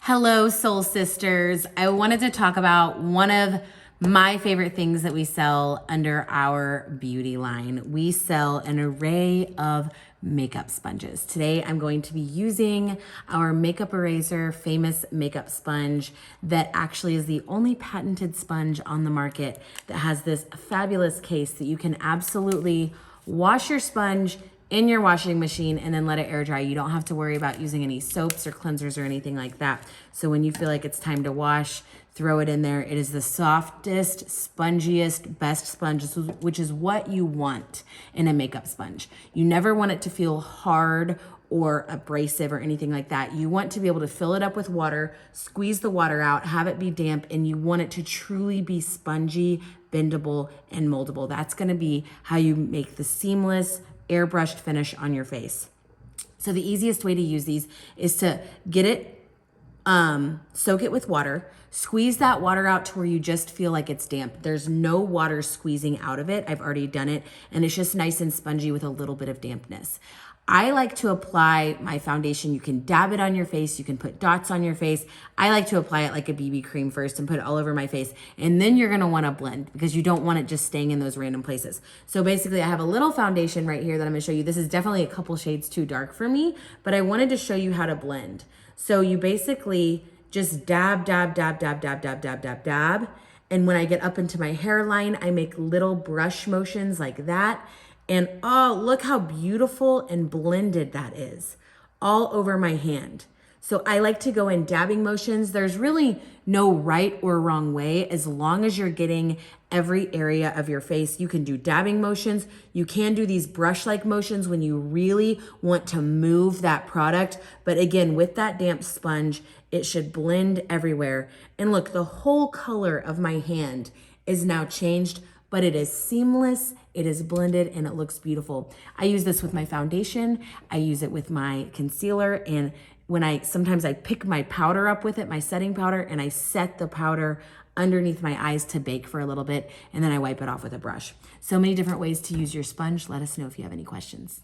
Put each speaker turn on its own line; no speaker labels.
Hello, Soul Sisters. I wanted to talk about one of my favorite things that we sell under our beauty line. We sell an array of makeup sponges. Today, I'm going to be using our Makeup Eraser Famous Makeup Sponge that actually is the only patented sponge on the market that has this fabulous case that you can absolutely wash your sponge in your washing machine and then let it air dry. You don't have to worry about using any soaps or cleansers or anything like that. So when you feel like it's time to wash, throw it in there. It is the softest, spongiest, best sponge, which is what you want in a makeup sponge. You never want it to feel hard or abrasive or anything like that. You want to be able to fill it up with water, squeeze the water out, have it be damp, and you want it to truly be spongy, bendable, and moldable. That's gonna be how you make the seamless, airbrushed finish on your face. So the easiest way to use these is to get it, soak it with water, squeeze that water out to where you just feel like it's damp. There's no water squeezing out of it. I've already done it, and it's just nice and spongy with a little bit of dampness. I like to apply my foundation. You can dab it on your face. You can put dots on your face. I like to apply it like a BB cream first and put it all over my face. And then you're gonna wanna blend because you don't want it just staying in those random places. So basically I have a little foundation right here that I'm gonna show you. This is definitely a couple shades too dark for me, but I wanted to show you how to blend. So you basically just dab, dab, dab, dab, dab, dab, dab, dab, dab. And when I get up into my hairline, I make little brush motions like that. And oh, look how beautiful and blended that is all over my hand. So I like to go in dabbing motions. There's really no right or wrong way as long as you're getting every area of your face. You can do dabbing motions. You can do these brush-like motions when you really want to move that product. But again, with that damp sponge, it should blend everywhere. And look, the whole color of my hand is now changed, but it is seamless, it is blended, and it looks beautiful. I use this with my foundation, I use it with my concealer, and sometimes I pick my powder up with it, my setting powder, and I set the powder underneath my eyes to bake for a little bit, and then I wipe it off with a brush. So many different ways to use your sponge. Let us know if you have any questions.